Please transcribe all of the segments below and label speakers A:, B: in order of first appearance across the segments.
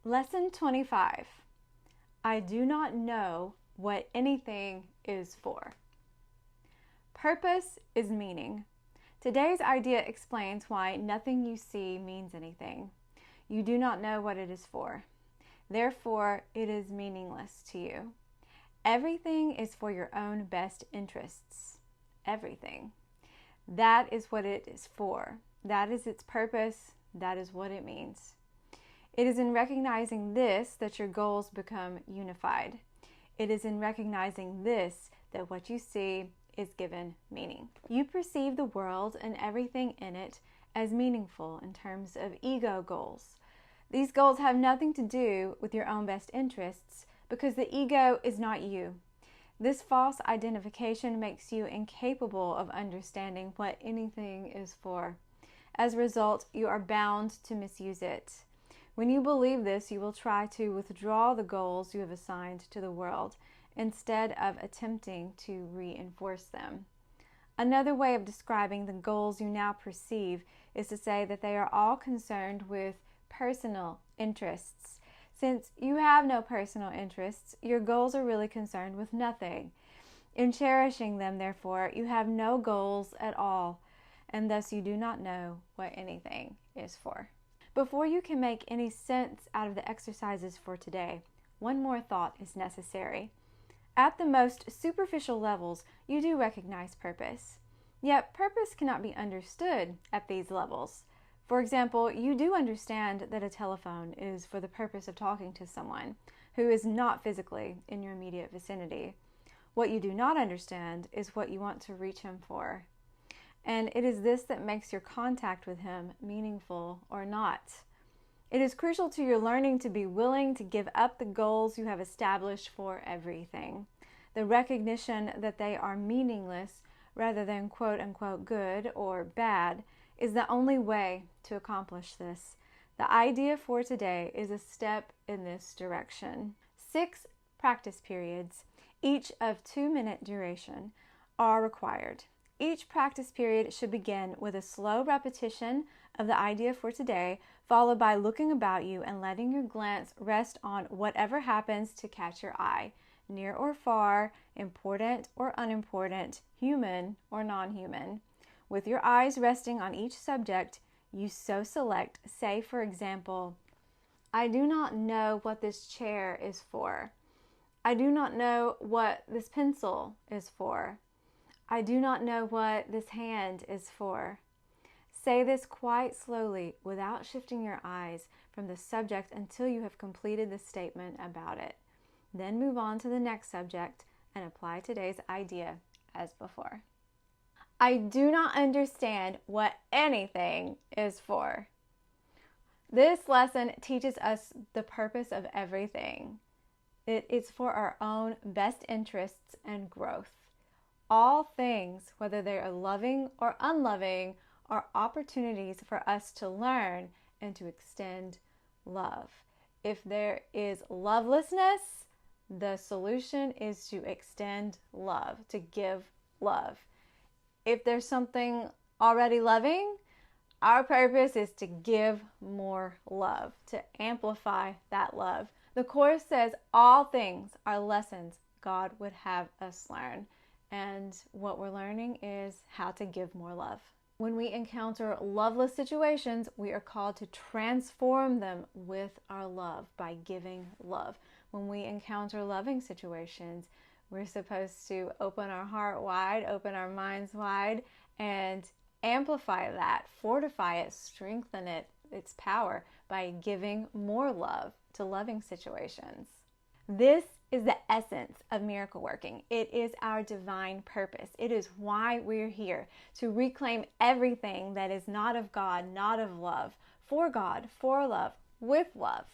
A: Lesson 25. I do not know what anything is for. Purpose is meaning. Today's idea explains why nothing you see means anything. You do not know what it is for. Therefore, it is meaningless to you. Everything is for your own best interests. Everything. That is what it is for. That is its purpose. That is what it means. It is in recognizing this that your goals become unified. It is in recognizing this that what you see is given meaning. You perceive the world and everything in it as meaningful in terms of ego goals. These goals have nothing to do with your own best interests because the ego is not you. This false identification makes you incapable of understanding what anything is for. As a result, you are bound to misuse it. When you believe this, you will try to withdraw the goals you have assigned to the world instead of attempting to reinforce them. Another way of describing the goals you now perceive is to say that they are all concerned with personal interests. Since you have no personal interests, your goals are really concerned with nothing. In cherishing them, therefore, you have no goals at all, and thus you do not know what anything is for. Before you can make any sense out of the exercises for today, one more thought is necessary. At the most superficial levels, you do recognize purpose. Yet purpose cannot be understood at these levels. For example, you do understand that a telephone is for the purpose of talking to someone who is not physically in your immediate vicinity. What you do not understand is what you want to reach him for. And it is this that makes your contact with him meaningful or not. It is crucial to your learning to be willing to give up the goals you have established for everything. The recognition that they are meaningless rather than quote-unquote good or bad is the only way to accomplish this. The idea for today is a step in this direction. 6 practice periods, each of 2-minute duration, are required. Each practice period should begin with a slow repetition of the idea for today, followed by looking about you and letting your glance rest on whatever happens to catch your eye, near or far, important or unimportant, human or non-human. With your eyes resting on each subject, you so select, say for example, I do not know what this chair is for. I do not know what this pencil is for. I do not know what this hand is for. Say this quite slowly without shifting your eyes from the subject until you have completed the statement about it. Then move on to the next subject and apply today's idea as before. I do not understand what anything is for. This lesson teaches us the purpose of everything. It is for our own best interests and growth. All things, whether they are loving or unloving, are opportunities for us to learn and to extend love. If there is lovelessness, the solution is to extend love, to give love. If there's something already loving, our purpose is to give more love, to amplify that love. The Course says all things are lessons God would have us learn. And what we're learning is how to give more love. When we encounter loveless situations, we are called to transform them with our love by giving love. When we encounter loving situations, we're supposed to open our heart wide, open our minds wide, and amplify that, fortify it, strengthen it, its power by giving more love to loving situations. This is the essence of miracle working. It is our divine purpose. It is why we're here, to reclaim everything that is not of God, not of love, for God, for love, with love,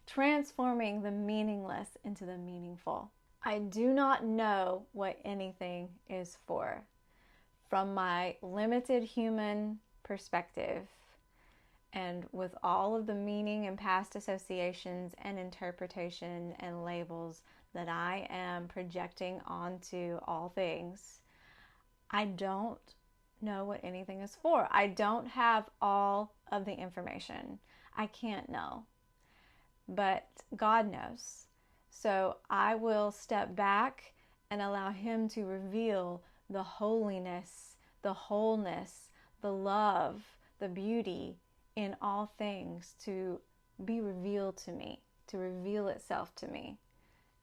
A: transforming the meaningless into the meaningful. I do not know what anything is for. From my limited human perspective, and with all of the meaning and past associations and interpretation and labels that I am projecting onto all things, I don't know what anything is for. I don't have all of the information. I can't know. but God knows. So I will step back and allow Him to reveal the holiness, the wholeness, the love, the beauty in all things to be revealed to me, to reveal itself to me.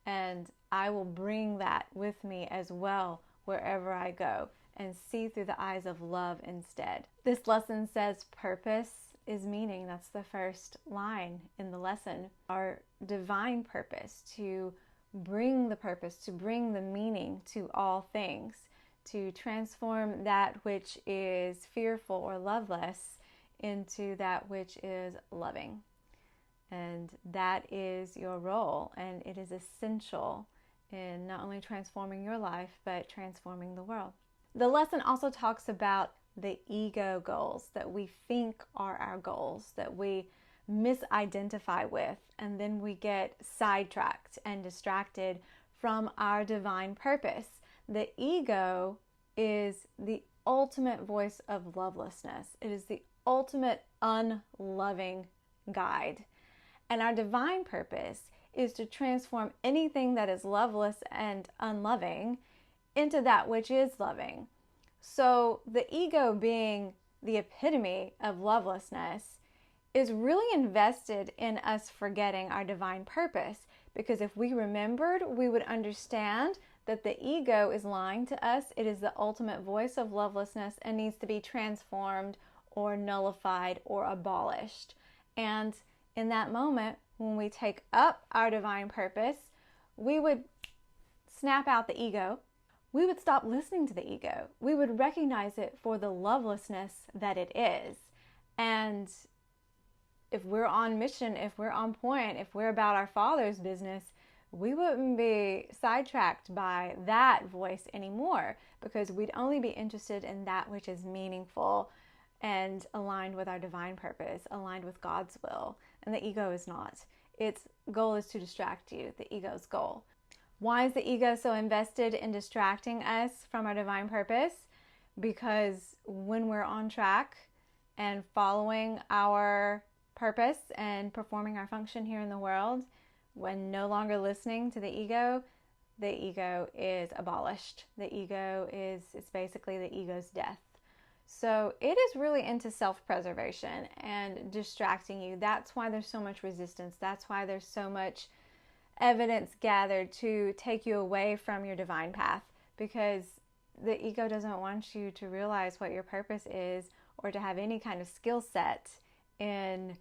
A: And I will bring that with me as well wherever I go and see through the eyes of love instead. This lesson says purpose is meaning. That's the first line in the lesson. Our divine purpose, to bring the purpose, to bring the meaning to all things, to transform that which is fearful or loveless into that which is loving. And that is your role, and it is essential in not only transforming your life, but transforming the world. The lesson also talks about the ego goals that we think are our goals, that we misidentify with, and then we get sidetracked and distracted from our divine purpose. The ego is the ultimate voice of lovelessness. It is the ultimate unloving guide. And our divine purpose is to transform anything that is loveless and unloving into that which is loving. So the ego, being the epitome of lovelessness, is really invested in us forgetting our divine purpose. Because if we remembered, we would understand that the ego is lying to us. It is the ultimate voice of lovelessness and needs to be transformed or nullified or abolished. And in that moment, when we take up our divine purpose, we would snap out the ego. We would stop listening to the ego. We would recognize it for the lovelessness that it is. And if we're on mission, if we're on point, if we're about our Father's business, we wouldn't be sidetracked by that voice anymore, because we'd only be interested in that which is meaningful and aligned with our divine purpose, aligned with God's will. And the ego is not. Its goal is to distract you, the ego's goal. Why is the ego so invested in distracting us from our divine purpose? Because when we're on track and following our purpose and performing our function here in the world, when no longer listening to the ego is abolished. The ego is, it's basically the ego's death. So it is really into self-preservation and distracting you. That's why there's so much resistance. That's why there's so much evidence gathered to take you away from your divine path, because the ego doesn't want you to realize what your purpose is or to have any kind of skill set in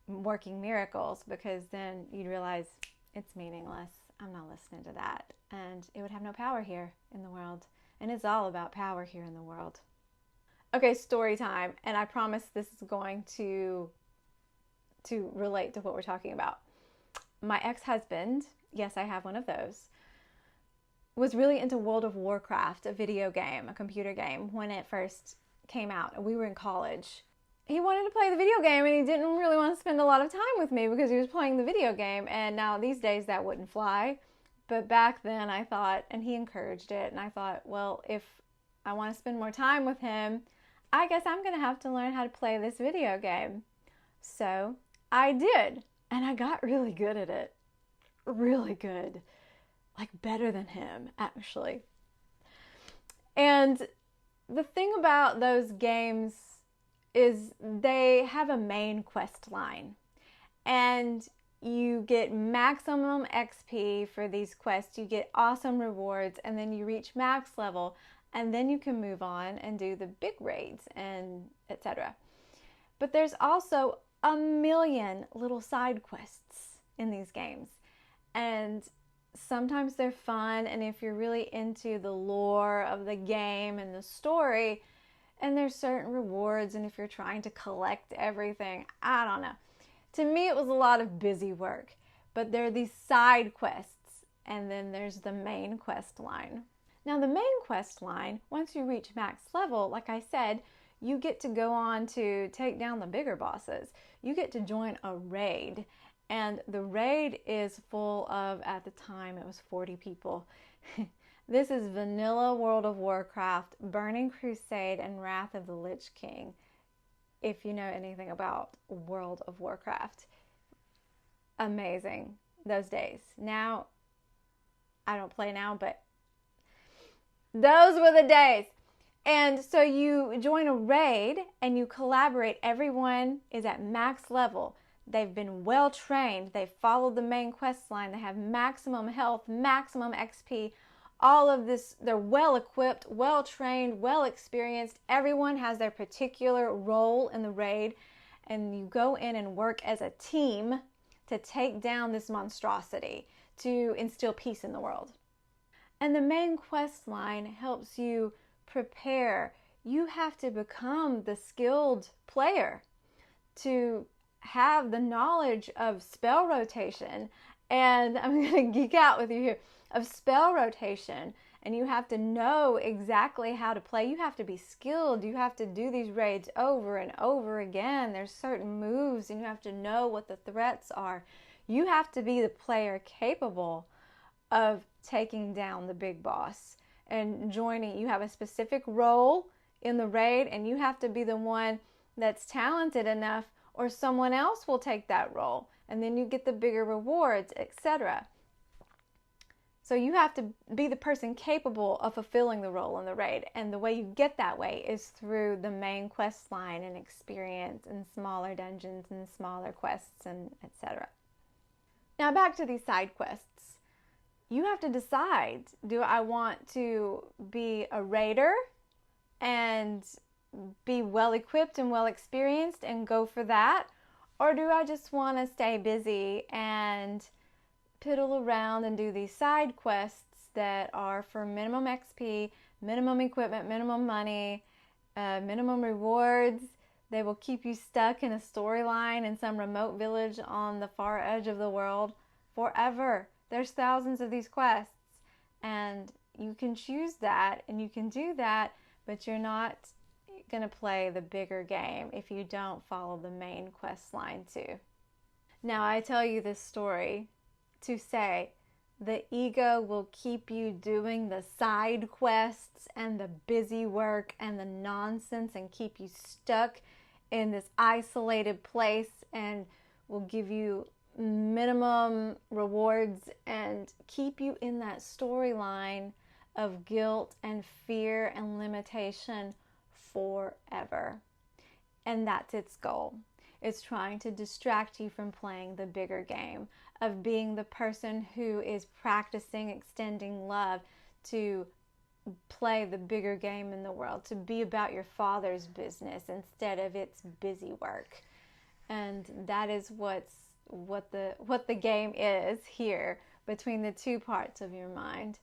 A: working miracles, because then you'd realize it's meaningless. I'm not listening to that. And it would have no power here in the world. And it's all about power here in the world. Okay, story time. And I promise this is going to relate to what we're talking about. My ex-husband, yes, I have one of those, was really into World of Warcraft, a video game, a computer game, when it first came out. And we were in college. He wanted to play the video game, and he didn't really want to spend a lot of time with me because he was playing the video game. And now these days that wouldn't fly. But back then I thought, and he encouraged it, and I thought, well, if I want to spend more time with him, I guess I'm going to have to learn how to play this video game. So I did, and I got really good at it. Really good. Like better than him, actually. And the thing about those games is they have a main quest line, and you get maximum XP for these quests. You get awesome rewards, and then you reach max level, and then you can move on and do the big raids and etc. But there's also a million little side quests in these games, and sometimes they're fun, and if you're really into the lore of the game and the story, and there's certain rewards, and if you're trying to collect everything, I don't know. To me, it was a lot of busy work. But there are these side quests, and then there's the main quest line. Now, the main quest line, once you reach max level, like I said, you get to go on to take down the bigger bosses. You get to join a raid, and the raid is full of, at the time, it was 40 people. This is vanilla World of Warcraft, Burning Crusade, and Wrath of the Lich King, if you know anything about World of Warcraft. amazing, those days. Now, I don't play now, but those were the days. And so you join a raid and you collaborate. Everyone is at max level. They've been well trained. They've followed the main quest line. They have maximum health, maximum XP, all of this. They're well equipped, well trained, well experienced. Everyone has their particular role in the raid. And you go in and work as a team to take down this monstrosity, to instill peace in the world. And the main quest line helps you prepare. You have to become the skilled player to have the knowledge of spell rotation. And I'm going to geek out with you here, of spell rotation. And you have to know exactly how to play. You have to be skilled. You have to do these raids over and over again. There's certain moves and you have to know what the threats are. You have to be the player capable of taking down the big boss and joining. You have a specific role in the raid and you have to be the one that's talented enough, or someone else will take that role and then you get the bigger rewards, etc. So you have to be the person capable of fulfilling the role in the raid, and the way you get that way is through the main quest line and experience and smaller dungeons and smaller quests and etc. Now back to these side quests. You have to decide, do I want to be a raider and be well equipped and well experienced and go for that? Or do I just want to stay busy and piddle around and do these side quests that are for minimum XP, minimum equipment, minimum money, minimum rewards? They will keep you stuck in a storyline in some remote village on the far edge of the world forever. There's thousands of these quests, and you can choose that and you can do that, but you're not going to play the bigger game if you don't follow the main quest line too. Now, I tell you this story to say the ego will keep you doing the side quests and the busy work and the nonsense and keep you stuck in this isolated place and will give you minimum rewards and keep you in that storyline of guilt and fear and limitation forever. And that's its goal. It's trying to distract you from playing the bigger game, of being the person who is practicing extending love, to play the bigger game in the world, to be about your Father's business instead of its busy work. And that is what the game is here between the two parts of your mind.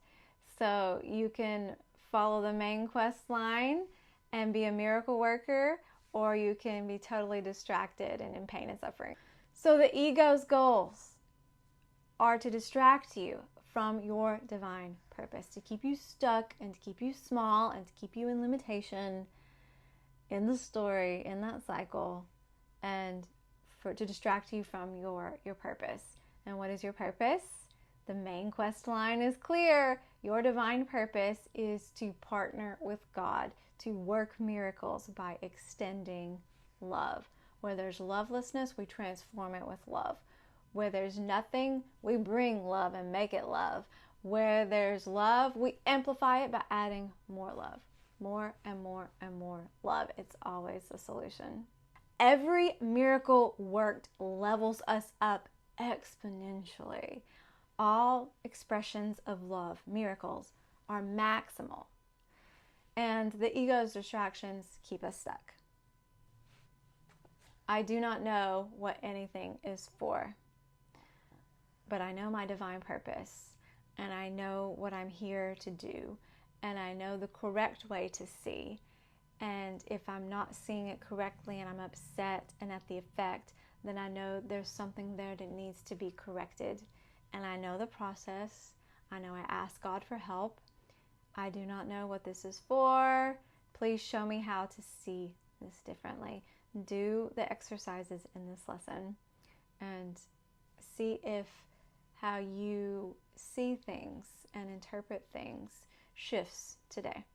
A: So you can follow the main quest line and be a miracle worker, or you can be totally distracted and in pain and suffering. So the ego's goals are to distract you from your divine purpose, to keep you stuck and to keep you small and to keep you in limitation in the story, in that cycle, and to distract you from your purpose. And what is your purpose? The main quest line is clear. Your divine purpose is to partner with God, to work miracles by extending love. Where there's lovelessness, we transform it with love. Where there's nothing, we bring love and make it love. Where there's love, we amplify it by adding more love. More and more and more love. It's always the solution. Every miracle worked levels us up exponentially. All expressions of love, miracles, are maximal. And the ego's distractions keep us stuck. I do not know what anything is for, but I know my divine purpose, and I know what I'm here to do, and I know the correct way to see. And if I'm not seeing it correctly and I'm upset and at the effect, then I know there's something there that needs to be corrected. And I know the process. I know I ask God for help. I do not know what this is for. Please show me how to see this differently. Do the exercises in this lesson and see if how you see things and interpret things shifts today.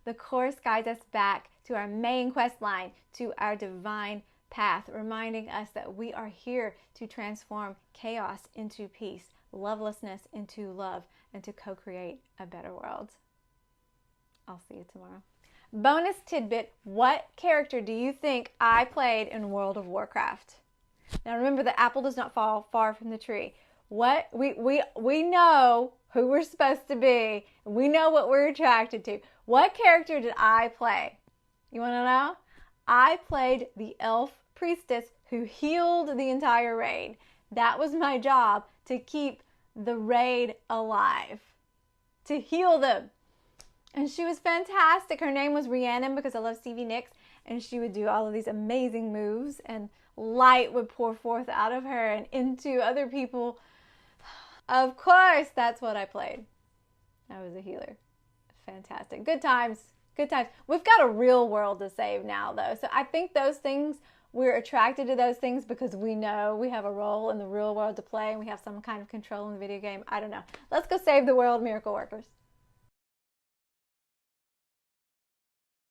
A: The course guides us back to our main quest line, to our divine path, reminding us that we are here to transform chaos into peace, lovelessness into love, and to co-create a better world. I'll see you tomorrow. Bonus tidbit, what character do you think I played in World of Warcraft? Now remember, the apple does not fall far from the tree. What we know who we're supposed to be. We know what we're attracted to. What character did I play? You want to know? I played the elf priestess who healed the entire raid. That was my job, to keep the raid alive, to heal them. And she was fantastic. Her name was Rhiannon because I love Stevie Nicks, and she would do all of these amazing moves, and light would pour forth out of her and into other people. Of course, that's what I played. I was a healer. Fantastic. Good times. Good times. We've got a real world to save now, though. So I think those things, we're attracted to those things because we know we have a role in the real world to play, and we have some kind of control in the video game. I don't know. Let's go save the world, miracle workers.